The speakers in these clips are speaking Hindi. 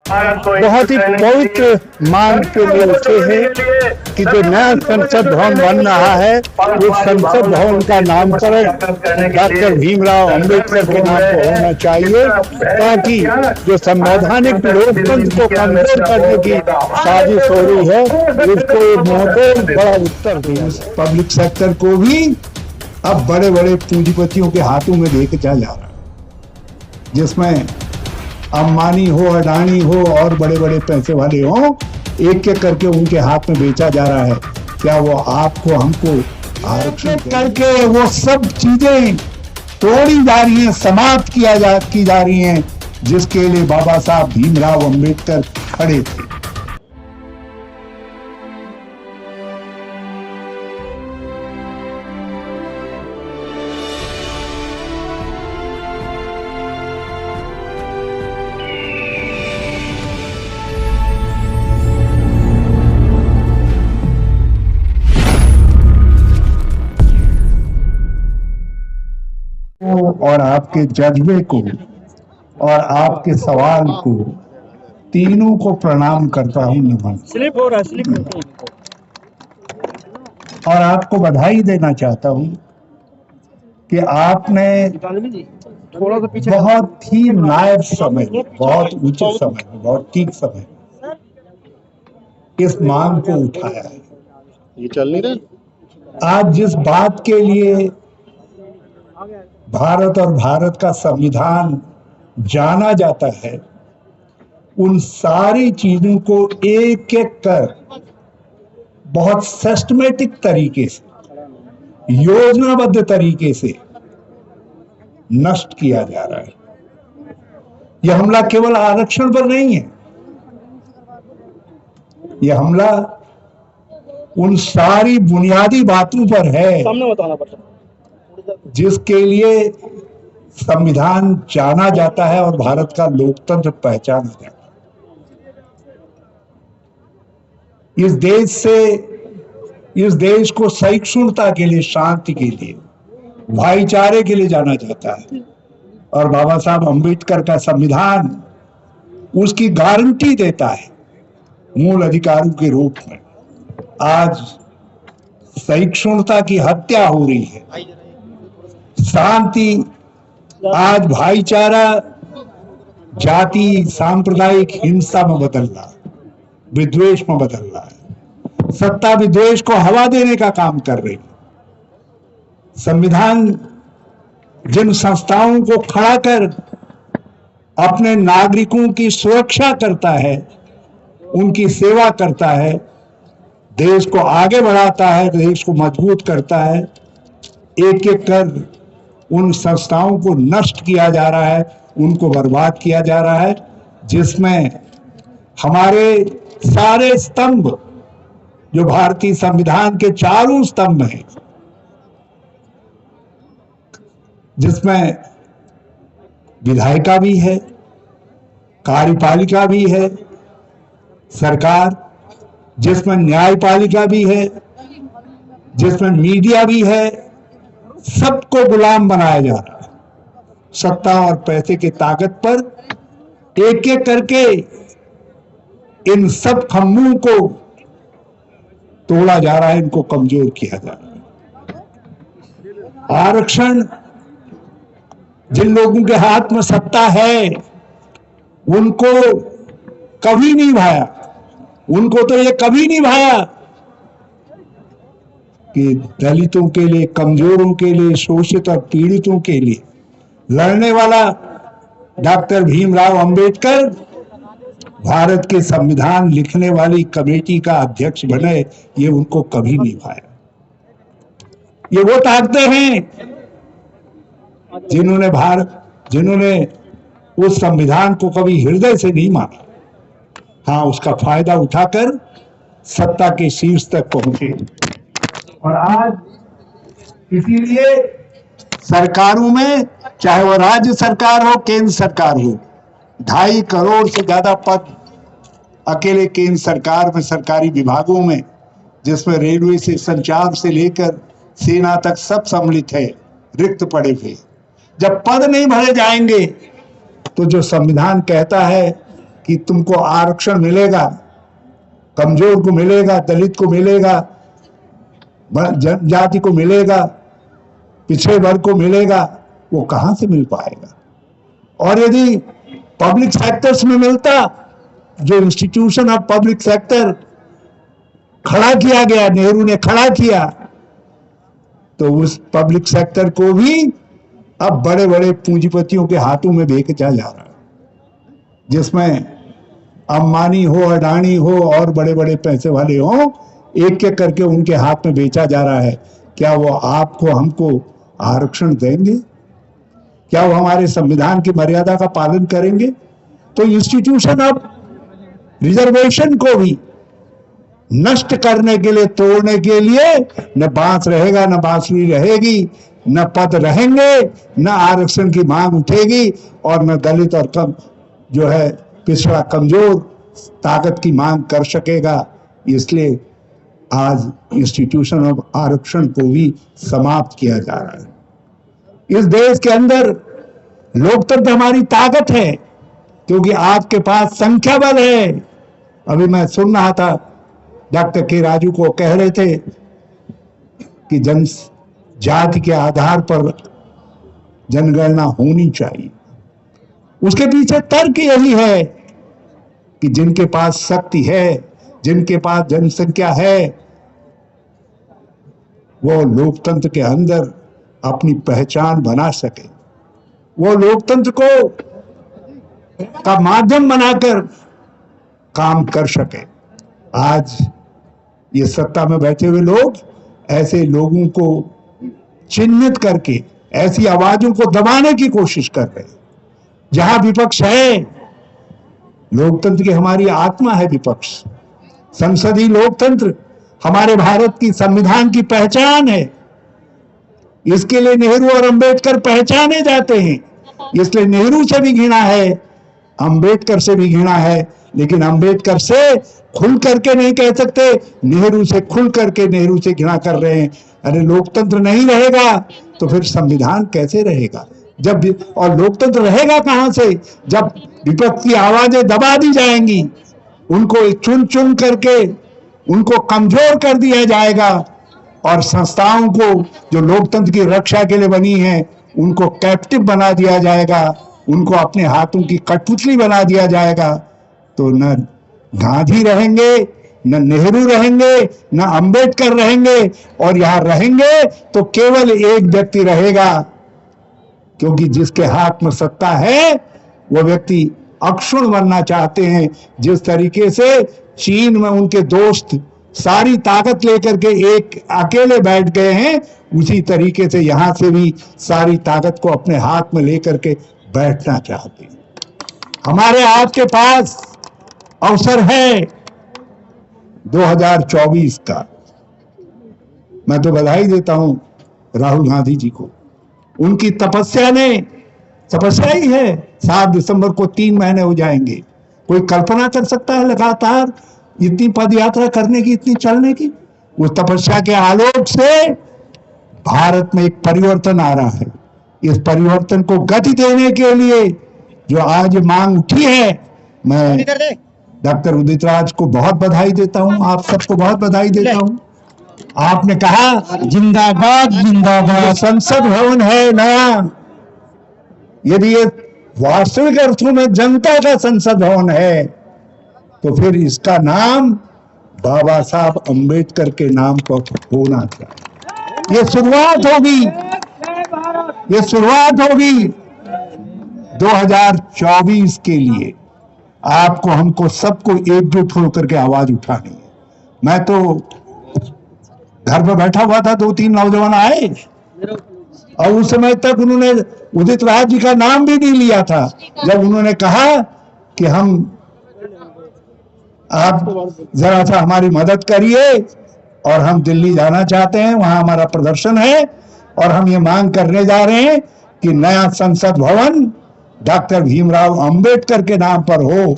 बहुत ही पवित्र मांग के लिए उठे हैं कि जो नया संसद भवन बन रहा है उस संसद भवन का नामकरण डॉक्टर भीमराव अंबेडकर के नाम पर होना चाहिए, ताकि जो संवैधानिक लोकतंत्र को कमजोर करने की साजिश हो रही है उसको एक बड़ा उत्तर देना। पब्लिक सेक्टर को भी अब बड़े बड़े पूंजीपतियों के हाथों में लेके चला जा रहा है, जिसमें अंबानी हो, अडानी हो और बड़े बड़े पैसे वाले हो, एक एक करके उनके हाथ में बेचा जा रहा है। क्या वो आपको हमको आरक्षण करके वो सब चीजें तोड़ी जा रही हैं, समाप्त की जा रही हैं, जिसके लिए बाबा साहब भीमराव अंबेडकर खड़े थे। और आपके जज्बे को और आपके सवाल को, तीनों को प्रणाम करता हूं, नमन। और आपको बधाई देना चाहता हूं कि आपने बहुत ही नायब समय, बहुत उचित समय, बहुत ठीक समय इस मांग को उठाया है। ये चल नहीं रहा। आज जिस बात के लिए भारत और भारत का संविधान जाना जाता है, उन सारी चीजों को एक एक कर बहुत सिस्टमेटिक तरीके से, योजनाबद्ध तरीके से नष्ट किया जा रहा है। यह हमला केवल आरक्षण पर नहीं है, यह हमला उन सारी बुनियादी बातों पर है जिसके लिए संविधान जाना जाता है और भारत का लोकतंत्र पहचाना जाता है। इस देश को सहिष्णुता के लिए, शांति के लिए, भाईचारे के लिए जाना जाता है, और बाबा साहब अंबेडकर का संविधान उसकी गारंटी देता है मूल अधिकारों के रूप में। आज सहिष्णुता की हत्या हो रही है, शांति, आज भाईचारा जाति सांप्रदायिक हिंसा में बदल रहा है, विद्वेष में बदल रहा है, सत्ता विद्वेष को हवा देने का काम कर रही है। संविधान जिन संस्थाओं को खड़ा कर अपने नागरिकों की सुरक्षा करता है, उनकी सेवा करता है, देश को आगे बढ़ाता है, देश को मजबूत करता है, एक एक कर उन संस्थाओं को नष्ट किया जा रहा है, उनको बर्बाद किया जा रहा है, जिसमें हमारे सारे स्तंभ, जो भारतीय संविधान के चारों स्तंभ हैं, जिसमें विधायिका भी है, कार्यपालिका भी है, सरकार, जिसमें न्यायपालिका भी है, जिसमें मीडिया भी है, सबको गुलाम बनाया जा रहा है। सत्ता और पैसे की ताकत पर एक एक करके इन सब खम्भों को तोड़ा जा रहा है, इनको कमजोर किया जा रहा है। आरक्षण जिन लोगों के हाथ में सत्ता है उनको कभी नहीं भाया, उनको तो ये कभी नहीं भाया कि दलितों के लिए, कमजोरों के लिए, शोषित और पीड़ितों के लिए लड़ने वाला डॉक्टर भीमराव अंबेडकर भारत के संविधान लिखने वाली कमेटी का अध्यक्ष बने, ये उनको कभी नहीं भाया। ये वो ताकतें हैं जिन्होंने उस संविधान को कभी हृदय से नहीं माना, हाँ, उसका फायदा उठाकर सत्ता के शीर्ष तक पहुंचे। और आज इसीलिए सरकारों में, चाहे वो राज्य सरकार हो, केंद्र सरकार हो, 2.5 करोड़ से ज्यादा पद अकेले केंद्र सरकार में, सरकारी विभागों में, जिसमें रेलवे से, संचार से लेकर सेना तक सब सम्मिलित है, रिक्त पड़े हुए। जब पद नहीं भरे जाएंगे तो जो संविधान कहता है कि तुमको आरक्षण मिलेगा, कमजोर को मिलेगा, दलित को मिलेगा, जनजाति को मिलेगा, पिछड़े वर्ग को मिलेगा, वो कहां से मिल पाएगा। और यदि पब्लिक सेक्टर्स में मिलता, जो इंस्टीट्यूशन ऑफ पब्लिक सेक्टर खड़ा किया गया, नेहरू ने खड़ा किया, तो उस पब्लिक सेक्टर को भी अब बड़े बड़े पूंजीपतियों के हाथों में बेचा जा रहा है, जिसमें अंबानी हो, अडानी हो और बड़े बड़े पैसे वाले हो, एक एक करके उनके हाथ में बेचा जा रहा है। क्या वो आपको हमको आरक्षण देंगे? क्या वो हमारे संविधान की मर्यादा का पालन करेंगे? तो इंस्टीट्यूशन ऑफ रिजर्वेशन को भी नष्ट करने के लिए, तोड़ने के लिए न बांस रहेगा, न बांसुरी रहेगी, न पद रहेंगे, न आरक्षण की मांग उठेगी, और न दलित और कम जो है पिछड़ा कमजोर ताकत की मांग कर सकेगा। इसलिए आज इंस्टीट्यूशन ऑफ आरक्षण को भी समाप्त किया जा रहा है। इस देश के अंदर लोकतंत्र हमारी ताकत है, क्योंकि आपके पास संख्या बल है। अभी मैं सुन रहा था, डॉक्टर के राजू को कह रहे थे कि जाति के आधार पर जनगणना होनी चाहिए। उसके पीछे तर्क यही है कि जिनके पास शक्ति है, जिनके पास जनसंख्या है, वो लोकतंत्र के अंदर अपनी पहचान बना सके, वो लोकतंत्र को का माध्यम बनाकर काम कर सके। आज ये सत्ता में बैठे हुए लोग ऐसे लोगों को चिन्हित करके ऐसी आवाजों को दबाने की कोशिश कर रहे हैं। जहां विपक्ष है, लोकतंत्र की हमारी आत्मा है विपक्ष। संसदीय लोकतंत्र हमारे भारत की संविधान की पहचान है। इसके लिए नेहरू और अंबेडकर पहचाने जाते हैं। इसलिए नेहरू से भी घृणा है, अंबेडकर से भी घृणा है, लेकिन अंबेडकर से खुल करके नहीं कह सकते, नेहरू से खुल करके नेहरू से घृणा कर रहे हैं। अरे लोकतंत्र नहीं रहेगा तो फिर संविधान कैसे रहेगा? और लोकतंत्र रहेगा कहां से, जब विपक्ष की आवाजें दबा दी जाएंगी, उनको चुन चुन करके उनको कमजोर कर दिया जाएगा, और संस्थाओं को जो लोकतंत्र की रक्षा के लिए बनी है उनको कैप्टिव बना दिया जाएगा, उनको अपने हाथों की कठपुतली बना दिया जाएगा। तो न गांधी रहेंगे, न नेहरू रहेंगे, न अंबेडकर रहेंगे, और यहां रहेंगे तो केवल एक व्यक्ति रहेगा, क्योंकि जिसके हाथ में सत्ता है वो व्यक्ति अक्षुण्ण बनना चाहते हैं। जिस तरीके से चीन में उनके दोस्त सारी ताकत लेकर के एक अकेले बैठ गए हैं, उसी तरीके से यहां से भी सारी ताकत को अपने हाथ में लेकर के बैठना चाहते हैं। हमारे आपके पास अवसर है 2024 का। मैं तो बधाई देता हूं राहुल गांधी जी को। उनकी तपस्या ही है। 7 दिसंबर को 3 महीने हो जाएंगे। कोई कल्पना कर सकता है लगातार इतनी पद यात्रा करने की, इतनी चलने की? उस तपस्या के आलोक से भारत में एक परिवर्तन आ रहा है। इस परिवर्तन को गति देने के लिए जो आज मांग उठी है, मैं डॉक्टर उदित राज को बहुत बधाई देता हूं, आप सबको बहुत बधाई देता हूं। आपने कहा जिंदाबाद जिंदाबाद, संसद भवन है नया, यदि ये वास्तविक अर्थों में जनता का संसद भवन है तो फिर इसका नाम बाबा साहब अंबेडकर के नाम पर होना चाहिए। ये शुरुआत होगी 2024 के लिए। आपको, हमको, सबको एकजुट होकर के आवाज उठानी है। मैं तो घर पर बैठा हुआ था, 2-3 नौजवान आए और उस समय तक उन्होंने उदित राज जी का नाम भी नहीं लिया था। जब उन्होंने कहा कि आप जरा सा हमारी मदद करिए और हम दिल्ली जाना चाहते हैं, वहां हमारा प्रदर्शन है और हम ये मांग करने जा रहे हैं कि नया संसद भवन डॉक्टर भीमराव अंबेडकर के नाम पर हो,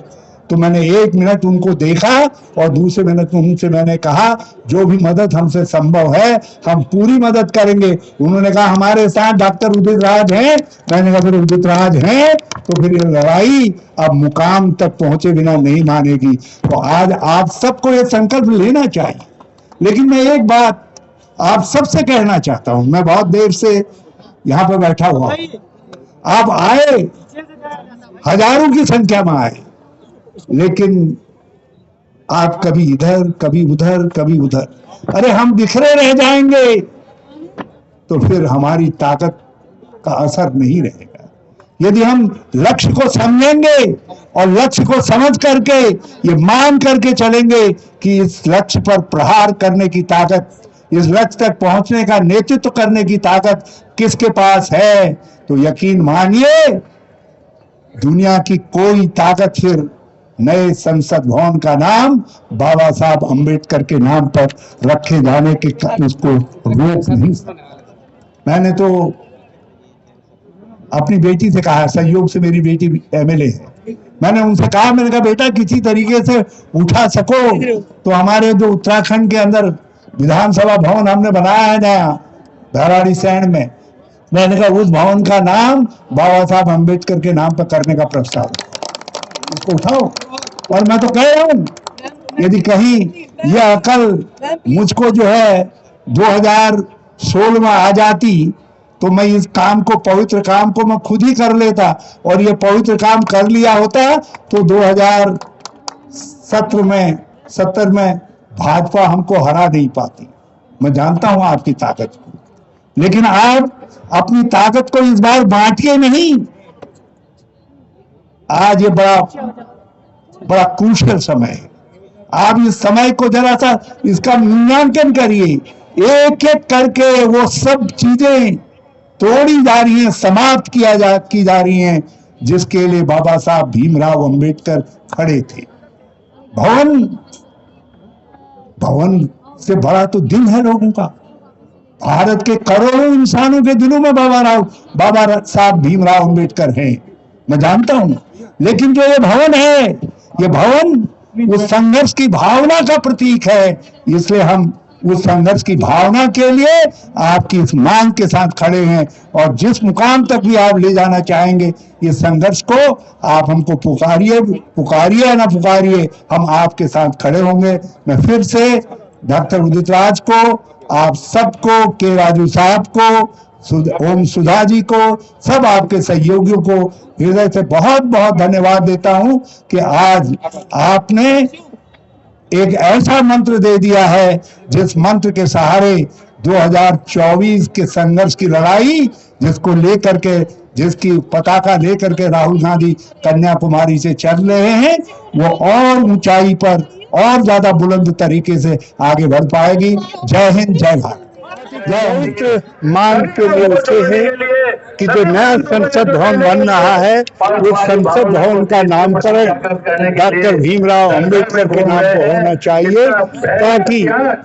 तो मैंने 1 मिनट उनको देखा और दूसरे मिनट उनसे मैंने कहा जो भी मदद हमसे संभव है हम पूरी मदद करेंगे। उन्होंने कहा हमारे साथ डॉक्टर उदित राज हैं। मैंने कहा फिर उदित राज हैं तो फिर ये लड़ाई अब मुकाम तक पहुंचे बिना नहीं मानेगी। तो आज आप सबको ये संकल्प लेना चाहिए। लेकिन मैं एक बात आप सबसे कहना चाहता हूं, मैं बहुत देर से यहाँ पर बैठा हुआ, आप आए, हजारों की संख्या में आए, लेकिन आप कभी इधर कभी उधर कभी उधर, अरे हम बिखरे रह जाएंगे तो फिर हमारी ताकत का असर नहीं रहेगा। यदि हम लक्ष्य को समझेंगे और लक्ष्य को समझ करके ये मान करके चलेंगे कि इस लक्ष्य पर प्रहार करने की ताकत, इस लक्ष्य तक पहुंचने का नेतृत्व करने की ताकत किसके पास है, तो यकीन मानिए दुनिया की कोई ताकत फिर नए संसद भवन का नाम बाबा साहब अंबेडकर के नाम पर रखे जाने के उसको रोक नहीं सकता। मैंने तो अपनी बेटी से कहा, संयोग से मेरी बेटी एमएलए है, मैंने उनसे कहा, मैंने कहा बेटा किसी तरीके से उठा सको तो हमारे जो उत्तराखंड के अंदर विधानसभा भवन हमने बनाया है नया भराड़ीसैंण में, मैंने कहा उस भवन का नाम बाबा साहब अंबेडकर के नाम पर करने का प्रस्ताव उसको उठाओ। और मैं तो कह रहा हूं यदि कहीं यह अकल मुझको जो है 2016 में आ जाती तो मैं इस काम को, पवित्र काम को मैं खुद ही कर लेता, और ये पवित्र काम कर लिया होता तो 2017 में भाजपा हमको हरा नहीं पाती। मैं जानता हूं आपकी ताकत को, लेकिन आप अपनी ताकत को इस बार बांटिए नहीं। आज ये बड़ा क्रूशियल समय है। आप इस समय को जरा सा इसका मूल्यांकन करिए, एक एक करके वो सब चीजें तोड़ी जा रही हैं, समाप्त की जा रही हैं जिसके लिए बाबा साहब भीमराव अंबेडकर खड़े थे। भवन से बड़ा तो दिल है लोगों का। भारत के करोड़ों इंसानों के दिलों में बाबा साहब भीमराव अंबेडकर हैं, मैं जानता हूं। लेकिन जो ये भवन है, ये भवन उस संघर्ष की भावना का प्रतीक है, इसलिए हम उस संघर्ष की भावना के लिए आपकी इस मांग के साथ खड़े हैं। और जिस मुकाम तक भी आप ले जाना चाहेंगे इस संघर्ष को, आप हमको पुकारिए या ना पुकारिए, हम आपके साथ खड़े होंगे। मैं फिर से डॉक्टर उदित राज को, आप सबको, के राजू साहब को, ओम सुधा जी को, सब आपके सहयोगियों को हृदय से बहुत बहुत धन्यवाद देता हूं कि आज आपने एक ऐसा मंत्र दे दिया है जिस मंत्र के सहारे 2024 के संघर्ष की लड़ाई, जिसको लेकर के, जिसकी पताका लेकर के राहुल गांधी कन्याकुमारी से चल रहे हैं, वो और ऊंचाई पर और ज्यादा बुलंद तरीके से आगे बढ़ पाएगी। जय हिंद, जय भारत। बहुत मांग के लिए उठे हैं कि जो नया संसद भवन बन रहा है उस संसद भवन का नामकरण डॉक्टर भीमराव अंबेडकर के नाम पर होना चाहिए, ताकि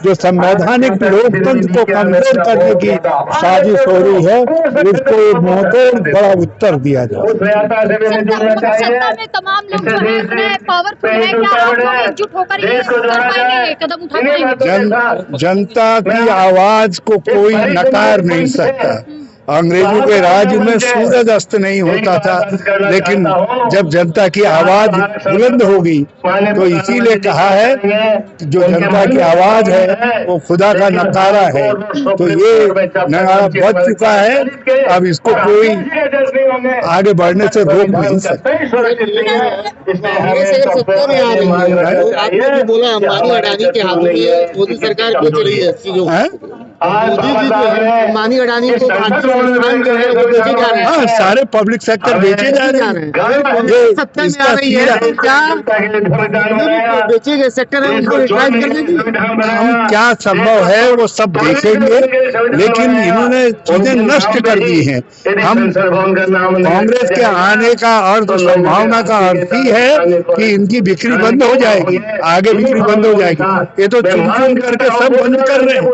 जो संवैधानिक लोकतंत्र को कमजोर करने की साजिश हो रही है उसको एक मुंहतोड़ बड़ा उत्तर दिया जाए। सत्ता में तमाम लोग जो है इतने पावरफुल है, क्या आप लोग एकजुट होकर ये कर पाएंगे, कदम उठा पाएंगे? जनता की आवाज को कोई नकार नहीं सकता। अंग्रेजों के राज्य में सूरज अस्त नहीं होता था, लेकिन जब जनता की आवाज बुलंद होगी तो इसीलिए कहा है कि जो जनता की आवाज है वो खुदा का नकारा है। तो ये नकारा बज चुका है, अब इसको कोई आगे बढ़ने से रोक नहीं सकता। आपने भी बोला अंबानी अडानी के हाथों में मोदी सरकार बेच रही है चीजों, मोदी जी जो है अंबानी अडानी को जो है वो बेचे जा रहे हैं। हाँ, सारे पब्लिक सेक्टर बेचे जा रहे हैं। ये सत्ता में आ रही है, क्या बेचे गए सेक्टर है उनको रिवाइव करने की हम क्या संभव है वो सब देखेंगे, लेकिन इन्होंने चीजें नष्ट कर दी हैं। हम कांग्रेस के आने का अर्थ, संभावना का अर्थ ही है कि इनकी बिक्री बंद हो जाएगी, आगे बिक्री बंद हो जाएगी। ये तो चुन चुन करके सब बंद कर रहे हैं।